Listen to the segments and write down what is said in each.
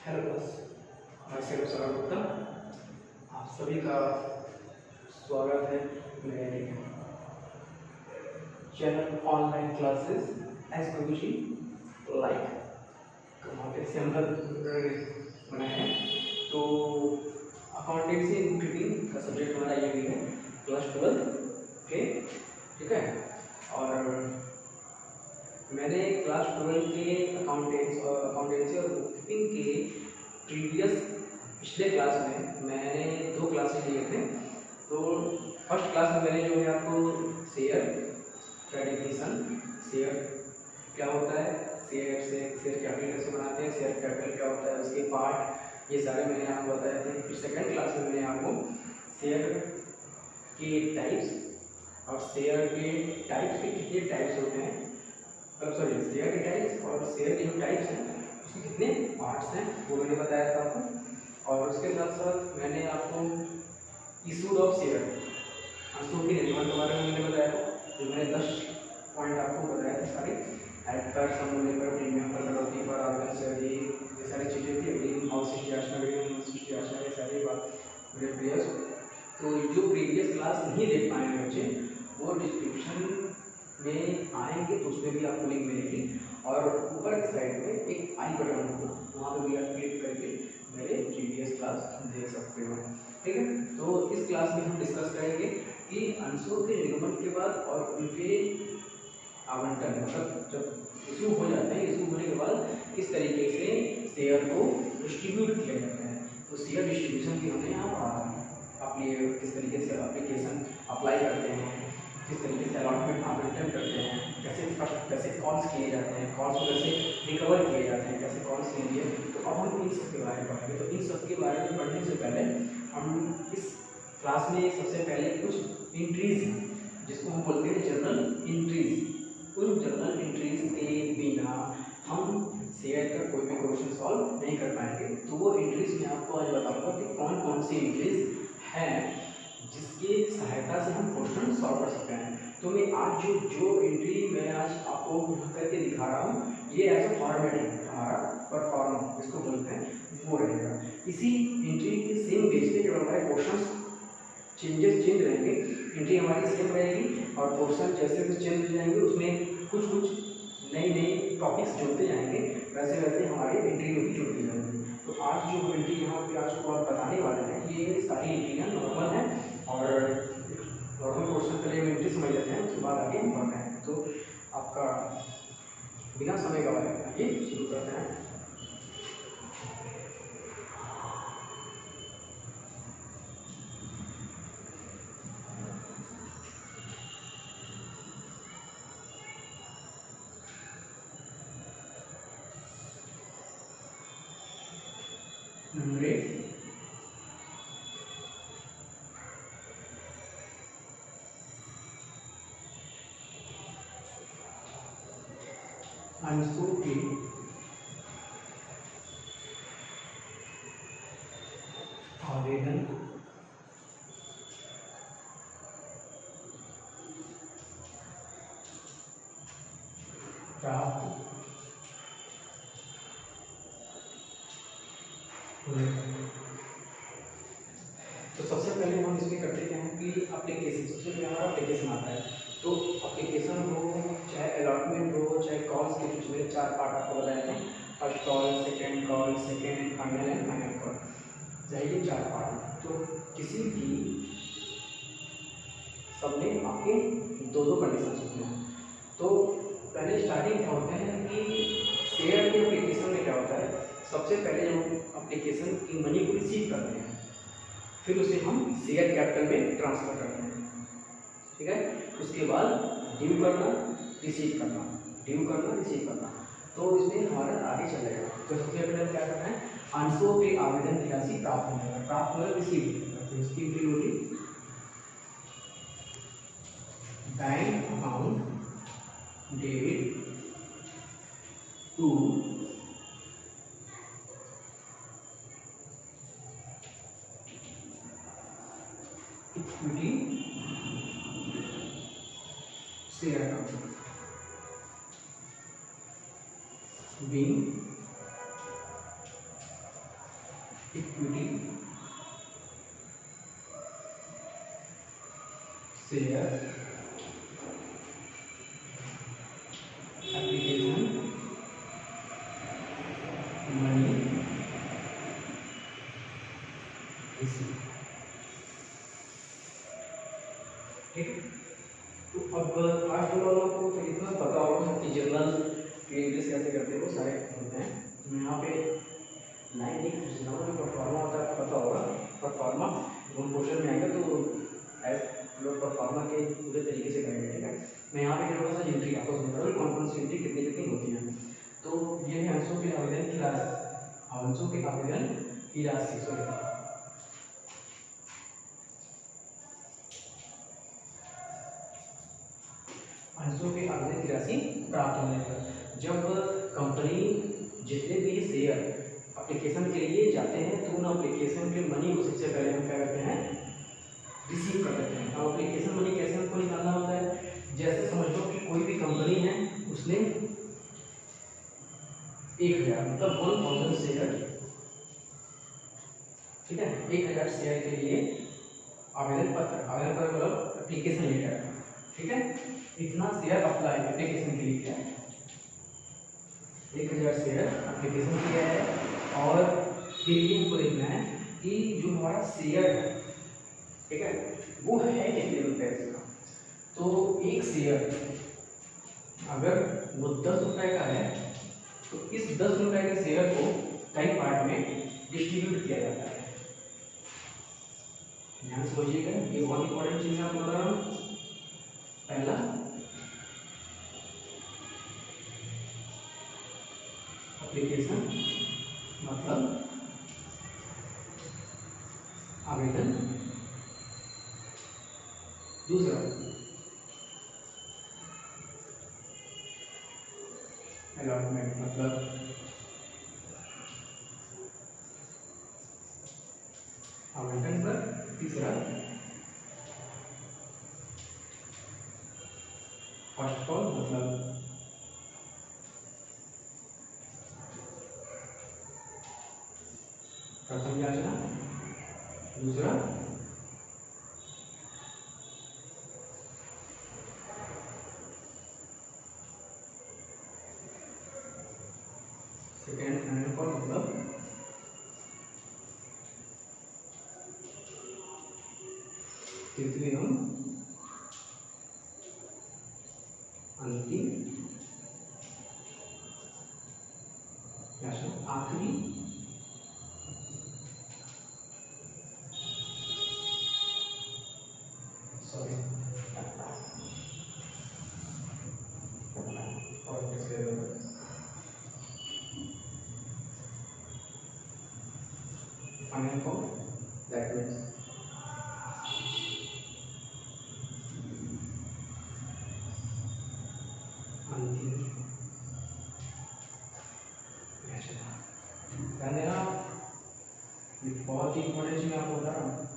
Hello बस, मैं से सौरभ गुप्ता। आप सभी का स्वागत है मेरे चैनल ऑनलाइन क्लासेस एस गुरुजी लाइक। तो वहाँ पे से हम लोग बनाए हैं। तो अकाउंटेंसी इन बुककीपिंग का सब्जेक्ट हमारा ये भी है, क्लास 12 के, ठीक है। और मैंने क्लास 12 के अकाउंटेंसी और बुककीपिंग के पिछले क्लास में मैंने 2 क्लासेस लिए थे। तो फर्स्ट क्लास में मैंने जो है आपको शेयर का डेफिनेशन, शेयर क्या होता है, शेयर कैपिटल कैसे बनाते हैं, शेयर कैपिटल क्या होता है, उसके पार्ट, ये सारे मैंने आपको बताए थे। फिर सेकंड क्लास में मैंने आपको शेयर के टाइप्स और शेयर के टाइप्स के कितने टाइप्स होते हैं, शेयर के टाइप्स और शेयर के जो टाइप्स हैं उसके कितने पार्ट्स हैं वो मैंने बताया था आपको। और उसके साथ साथ मैंने आपको इशूड ऑफ शेयर, अंशों की निर्माण के बारे में मैंने बताया था। जो मैंने 10 पॉइंट आपको बताया थे सारे, ऐड पर, सम होने पर, प्रीमियम पर, कटौती पर, आवेदन से अधिक, ये सारी चीज़ें थी। अग्रिम हाउस सिचुएशन, ये सारी बात मेरे प्रियस। तो जो प्रीवियस क्लास नहीं देख पाए हैं बच्चे, वो डिस्क्रिप्शन में आएंगे तो उसमें भी आपको लिंक मिलेगी। और ऊपर की साइड में एक आई बटन होगा, वहाँ पर भी आप क्लिक करके मेरे प्रीवियस क्लास देख सकते हो, ठीक है। तो इस क्लास में हम डिस्कस करेंगे कि अंशों के निर्गमन के बाद और उनके आवंटन, मतलब जब इशू हो जाते हैं, इशू होने के बाद किस तरीके से शेयर को डिस्ट्रीब्यूट किया जाता है। तो शेयर डिस्ट्रीब्यूशन की हमने यहाँ अपने किस तरीके से एप्लीकेशन अप्लाई करते हैं, किस तरीके से अलॉटमेंट आवंटन करते हैं, कैसे कॉल्स किए जाते हैं, कॉल्स को कैसे रिकवर किए जाते हैं, कैसे कॉल्स के लिए। तो अब हम इन सब के बारे में पढ़ेंगे। तो इन सब के बारे में पढ़ने से पहले हम इस क्लास में सबसे पहले कुछ इंट्रीज, जिसको हम बोलते हैं जनरल इंट्रीज, उन जनरल इंट्रीज के बिना हम शेयर का कोई भी क्वेश्चन सॉल्व नहीं कर पाएंगे। तो वो इंट्रीज मैं आपको आज बताऊंगा कि कौन कौन सी इंट्रीज हैं जिसकी सहायता से हम क्वेश्चन सॉल्व कर सकते हैं। तो मैं आज जो एंट्री मैं आज आपको करके दिखा रहा हूँ, ये एज अ फॉर्मेटिंग हमारा परफॉर्म इसको बोलते हैं, वो रहेगा। इसी एंट्री के सेम बेस पे जब हमारे क्वेश्चन चेंज रहेंगे, एंट्री हमारी सेम रहेगी और क्वेश्चन जैसे जैसे चेंज हो जाएंगे उसमें कुछ नई टॉपिक्स जुड़ते जाएंगे, वैसे वैसे हमारी एंट्री में भी जुड़ती जाएंगी। तो आज जो एंट्री यहाँ पे आज को आप बताने वाले हैं, ये सारी एंट्रियाँ नॉर्मल हैं। और नॉर्मल क्वेश्चन पहले हम एंट्री समझ लेते हैं, उसके बाद आगे बढ़ते हैं। तो आपका बिना समय गवाए आइए शुरू करते हैं। अंशों के आवेदन प्राप्त हुए। तो सबसे पहले हम इसमें करते क्या हैं कि एप्लीकेशन, सबसे पहले हमारा एप्लीकेशन आता है। तो एप्लीकेशन हो, चाहे अलॉटमेंट हो, चाहे कॉल्स के कुछ मेरे 4 पार्ट आपको बताए थे, first call, second call, second final and final call, चाहे ये 4 पार्ट। तो किसी भी सब में आपके 2-2 कंडीशन होते हैं। तो पहले स्टार्टिंग क्या होते हैं कि शेयर के एप्लीकेशन में क्या होता है, सबसे पहले हम एप्लीकेशन की मनी को रिसीव करते हैं, फिर उसे हम शेयर कैपिटल में ट्रांसफर करते हैं, ठीक है। उसके बाद ड्यू करना, रिसीव करना, ड्यू करना, रिसीव करना। तो इसमें हमारा आगे चलेगा। तो सबसे पहले क्या करना है, अंशों के आवेदन की राशि प्राप्त होने, प्राप्त होने रिसीव करते हैं। इसकी एंट्री होगी bank account debit to equity share account being equity share application money receive. ठीक है, तो अब आज वालों को तो इतना पता होगा कि जनरल इंग्लिश कैसे करते हैं, वो सारे होते हैं। तो मैं यहाँ पे लाइन नहीं खींच रहा हूँ, परफॉर्मा होता है पता होगा। परफॉर्मा हम क्वेश्चन में आएगा तो लोग परफॉर्मा के पूरे तरीके से करेंगे। ठीक है, मैं यहाँ पे थोड़ा सा एंट्री आपको समझा रहा हूँ, कौन सी एंट्री कितनी कितनी होती है। तो ये है अंशों के आवेदन की राशि, अंशों के आवेदन की राशि, सॉरी अंशों के आवेदन की राशि प्राप्त होने पर जब कंपनी जितने भी शेयर एप्लीकेशन के लिए जाते हैं तो उन एप्लीकेशन के मनी को सबसे पहले हम क्या करते हैं, रिसीव कर लेते हैं। अब एप्लीकेशन मनी कैसे हमको निकालना होता है, जैसे समझ लो कि कोई भी कंपनी है, उसने 1000 मतलब 1000 शेयर, ठीक है, 1000 शेयर के लिए आवेदन पत्र मतलब एप्लीकेशन लेटर, ठीक है, इतना शेयर अप्लाई एप्लीकेशन के लिए किया है, 1000 शेयर एप्लीकेशन किया है। और फिर ये हमको देखना है कि जो हमारा शेयर है, ठीक है, वो है कितने रुपए का। तो एक शेयर अगर वो 10 रुपए का है तो इस 10 रुपए के शेयर को कई पार्ट में डिस्ट्रीब्यूट किया जाता है। ध्यान से समझिएगा, ये बहुत इंपॉर्टेंट चीज है आपको बता रहा हूँ। पहला एप्लीकेशन मतलब आवेदन, दूसरा अलॉटमेंट मतलब आवंटन पर, तीसरा फर्स्ट कॉल मतलब प्रथम याचना, दूसरा सेकेंड फाइनल कॉल मतलब तृतीय अंतिम याचना, आखिरी final form, that means अंतिम याचना। ध्यान देना, ये बहुत ही इंपॉर्टेंट चीज आपको बता रहा हूँ।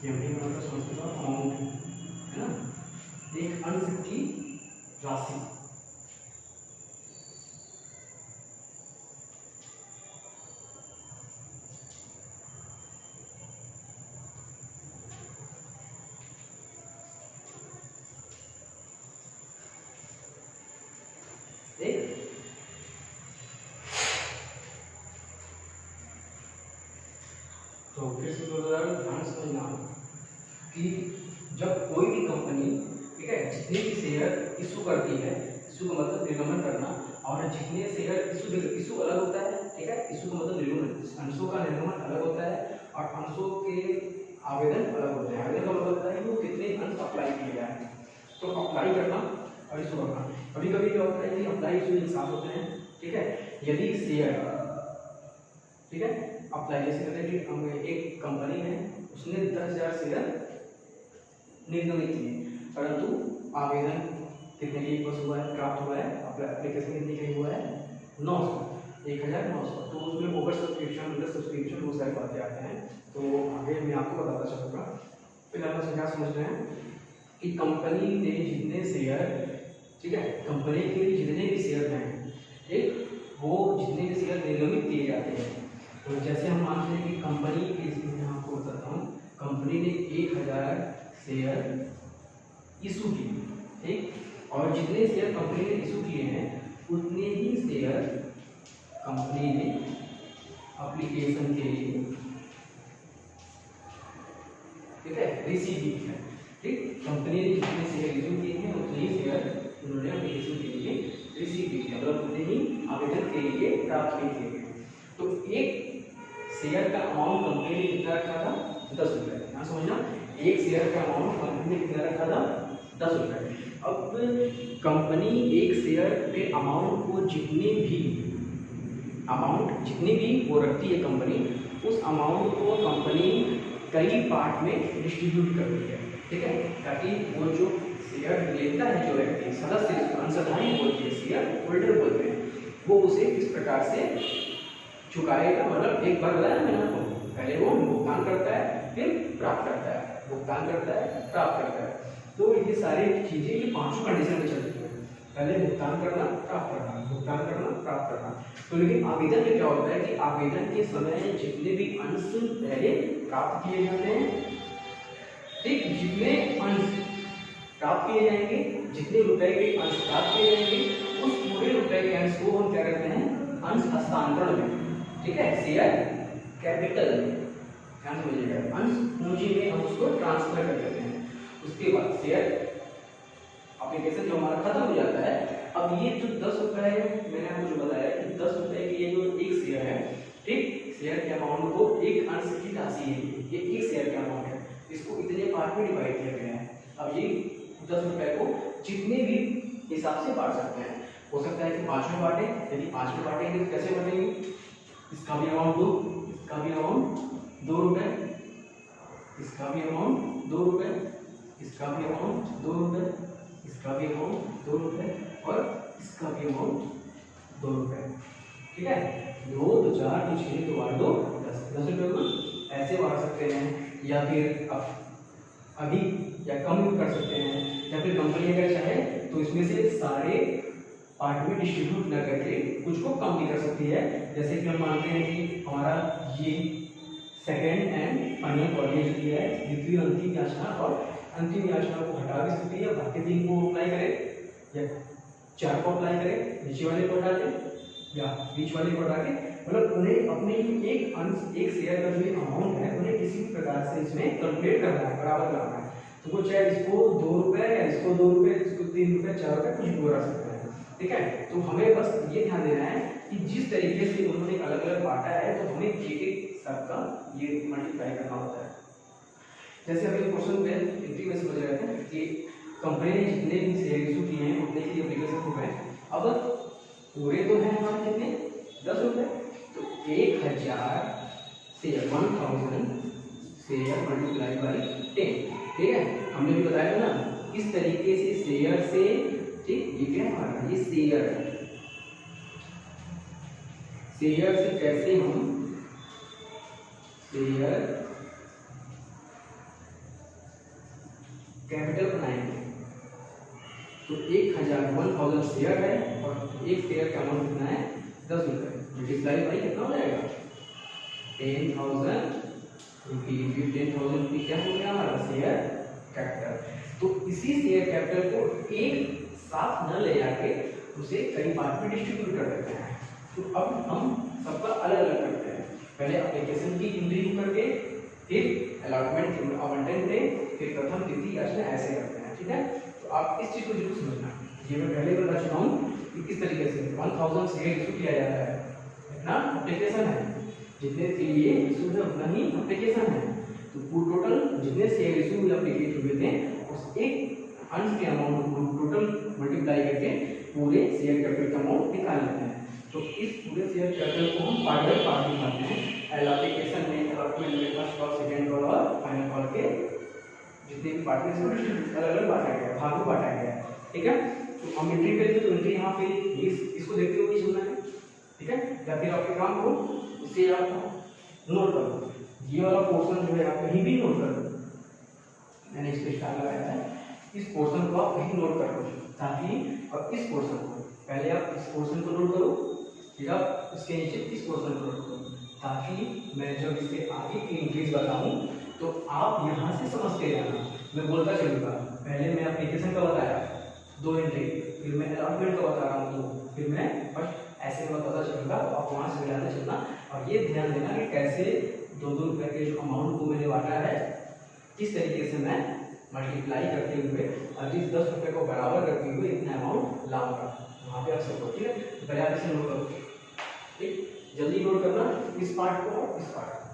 ये हमने मतलब समझ लो अमाउंट है ना, एक अंश की राशि। तो फिर से ध्यान समझना कि जब कोई भी कंपनी, ठीक है, जितने भी शेयर इशू करती है, इशू का मतलब निर्गमन करना, और जितने शेयर इशू अलग होता है, ठीक है, इशू का मतलब निर्गमन, अंशों का निर्गमन अलग होता है और अंशों के आवेदन अलग होते हैं। आवेदन का मतलब होता है कि वो कितने अंश अप्लाई किए जाए, तो अप्लाई करना और इशू करना। कभी कभी क्या होता है कि अप्लाई इशू एक साथ होते हैं, ठीक है, यदि शेयर, ठीक है, अप्लाई जैसे कहते हैं कि एक कंपनी है, उसने 10,000 शेयर निर्गमित किए, परंतु आवेदन कितने के पास हुआ है, प्राप्त हुआ है, एप्लीकेशन कितने का हुआ है, 900, 1900। तो उसमें ओवर सब्सक्रिप्शन, अंडर सब्सक्रिप्शन वो सारी बातें आते हैं। तो आगे मैं आपको बताता चलूँगा। फिलहाल हम क्या समझ रहे हैं कि कंपनी ने जितने शेयर, ठीक है, कंपनी के जितने भी शेयर हैं, ठीक, वो जितने भी शेयर निर्गमित किए जाते हैं। तो जैसे हम मानते हैं कि कंपनी के, इसमें मैं आपको बताता हूँ, कंपनी ने 1000 शेयर इशू किए, ठीक, और जितने शेयर कंपनी ने इशू किए हैं उतने ही शेयर कंपनी ने एप्लीकेशन के लिए, ठीक है, रिसीव किया, ठीक, कंपनी ने जितने शेयर इशू किए हैं उतने ही शेयर उन्होंने एप्लीकेशन के लिए रिसीव किए, मतलब उतने ही आवेदन के लिए प्राप्त किए गए। तो एक शेयर का अमाउंट कंपनी ने कितना रखा था? 10 रुपये। यहाँ समझना, एक शेयर का अमाउंट कंपनी ने कितना रखा था? 10 रुपये। अब कंपनी एक शेयर के अमाउंट को जितनी भी वो रखती है कंपनी, उस अमाउंट को कंपनी कई पार्ट में डिस्ट्रीब्यूट करती है, ठीक है, ताकि वो जो शेयर लेता है, जो व्यक्ति सदस्य, अंशधारी बोलते हैं, शेयर होल्डर बोलते हैं, वो उसे किस प्रकार से चुकाएगा। मतलब एक बार बताया मैंने आपको, पहले वो भुगतान करता है, फिर प्राप्त करता है, भुगतान करता है, प्राप्त करता है। तो ये सारी चीजें, ये 5 कंडीशन में चलती है, पहले भुगतान करना, प्राप्त करना, भुगतान करना, प्राप्त करना। तो लेकिन आवेदन में क्या होता है कि आवेदन के समय जितने भी अंश पहले प्राप्त किए जाते हैं, ठीक, जितने अंश प्राप्त किए जाएंगे, जितने रुपए के अंश प्राप्त किए जाएंगे, उस पूरे रुपए के अंश को हम क्या करते हैं? अंश हस्तांतरण में, ठीक है, शेयर कैपिटल में, ध्यान समझिएगा, अंश पूंजी में हम उसको ट्रांसफर कर देते हैं। उसके बाद शेयर एप्लीकेशन जो हमारा खत्म हो जाता है। अब ये जो 10 रुपए है, मैंने आपको जो बताया कि 10 रुपए की ये जो एक शेयर है, ठीक, शेयर के अमाउंट को, एक अंश की राशि है, ये एक शेयर का अमाउंट है, इसको इतने पार्ट में डिवाइड किया गया है। अब ये 10 रुपए को जितने भी हिसाब से बांट सकते हैं, हो सकता है कि 5 में बांटे, यदि 5 में बांटेंगे तो कैसे बांटेंगे? इसका भी अमाउंट 2, इसका भी अमाउंट 2 रुपए, इसका भी अमाउंट 2 रुपए, इसका भी अमाउंट 2 रुपए, इसका भी अमाउंट 2 रुपए, और इसका भी अमाउंट 2 रुपए, ठीक है। 2 2 4 2 6 2 8 2 10 रुपए को ऐसे बांट सकते हैं, या फिर अभी या कम कर सकते हैं, या फिर कंपनी अगर चाहे तो इसमें से सारे पार्ट में डिस्ट्रीब्यूट न करके कुछ को कम भी कर सकती है। जैसे कि हम मानते हैं कि हमारा ये सेकेंड एंड फाइनल कॉलेज दिया है, द्वितीय अंतिम याचना और अंतिम याचना को हटा भी सकती है, बाकी 3 को अप्लाई करे या 4 को अप्लाई करे, नीचे वाले को हटा दे या बीच वाले को हटा के, मतलब उन्हें अपने एक अंश, एक शेयर का जो अमाउंट है उन्हें किसी भी प्रकार से इसमें कैलकुलेट करना है, बराबर करना है। तो वो चाहे इसको 2 रुपए या इसको 2 रुपए, इसको 3 रुपए, 4 रुपए, कुछ भी करा सकते हैं, ठीक है। तो हमें बस ये ध्यान देना है कि जिस तरीके से उन्होंने अलग अलग बांटा है, तो हमें एक सबका ये मल्टीप्लाई करना होता है। जैसे अभी क्वेश्चन पे एंट्री में समझ रहे थे कि कंपनी ने जितने भी शेयर इशू किए हैं उतने की एप्लीकेशन हो गए। अब पूरे तो हैं हमारे कितने? 10 रुपए। तो 1000 शेयर, 1000 शेयर मल्टीप्लाई बाई 10, ठीक है। हमने भी बताया था ना इस तरीके से शेयर से, ठीक, ये क्या है हमारा? ये शेयर से कैसे हम शेयर कैपिटल बनाएंगे। तो 1000 शेयर है और एक शेयर का अमाउंट कितना है? 10 रुपए, मल्टीप्लाई बाई कितना हो जाएगा? 10,000 रुपीज। 10,000 रुपीज क्या हो गया हमारा? Share capital. तो इसी शेयर कैपिटल को एक साथ न ले जाके उसे कई पार्ट में डिस्ट्रीब्यूट कर देते हैं। तो अब हम सबका अलग अलग करते हैं, पहले एप्लीकेशन की एंट्री करके, फिर अलॉटमेंट आवंटन दे, फिर प्रथम द्वितीय याचना, ऐसे करते हैं, ठीक है। तो आप इस चीज को जरूर समझना। ये मैं पहले बता चुका हूँ कि किस तरीके से 1000 शेयर इशू किया जाता है, इतना एप्लीकेशन है, जितने के लिए इशू है उतना ही एप्लीकेशन है। तो टोटल जितने शेयर इशू एप्लीकेट हुए थे उस एक अंश के अमाउंट को टोटल मल्टीप्लाई करके पूरे शेयर कैपिटल का अमाउंट निकाल लेते हैं। तो इस पूरे शेयर कैपिटल को हम पार्ट बाय पार्ट निकालते हैं। एप्लीकेशन में, अलॉटमेंट में, फर्स्ट कॉल, सेकंड कॉल और फाइनल कॉल के जितने भी पार्ट में अलग अलग बांटा गया है, भाग में बांटा गया है, ठीक है। तो हम एंट्री करेंगे तो एंट्री यहाँ पे इसको देखते हुए चलना है, ठीक है। या फिर आपके काम को इससे आप नोट कर दो, ये वाला पोर्शन जो है आप कहीं भी नोट कर दो। मैंने इसको स्टार लगाया है, इस पोर्शन को आप कहीं नोट कर लो, ताकि अब इस पोर्शन को पहले आप इस पोर्शन को नोट करो, फिर आप इसके नीचे इस पोर्शन को नोट करो, ताकि मैं जब इसके आगे की इंक्रीज बताऊं तो आप यहाँ से समझते जाना। मैं बोलता चलूँगा, पहले मैं एप्लीकेशन का बताया 2 एंट्री, फिर मैं अलॉटमेंट का बता रहा हूँ 2, फिर मैं फर्स्ट ऐसे में बताता चलूँगा, तो आप वहाँ से मिलाते चलना। और ये ध्यान देना कि कैसे 2-2 रुपये के जो अमाउंट को मैंने बांटा है, इस तरीके से मैं मल्टीप्लाई करते हुए और जिस 10 रुपये को बराबर करते हुए इतना अमाउंट लाऊंगा वहाँ पे आप सबको। ठीक है, पहले आप इसे नोट करो, ठीक, जल्दी नोट करना इस पार्ट को और इस पार्ट को।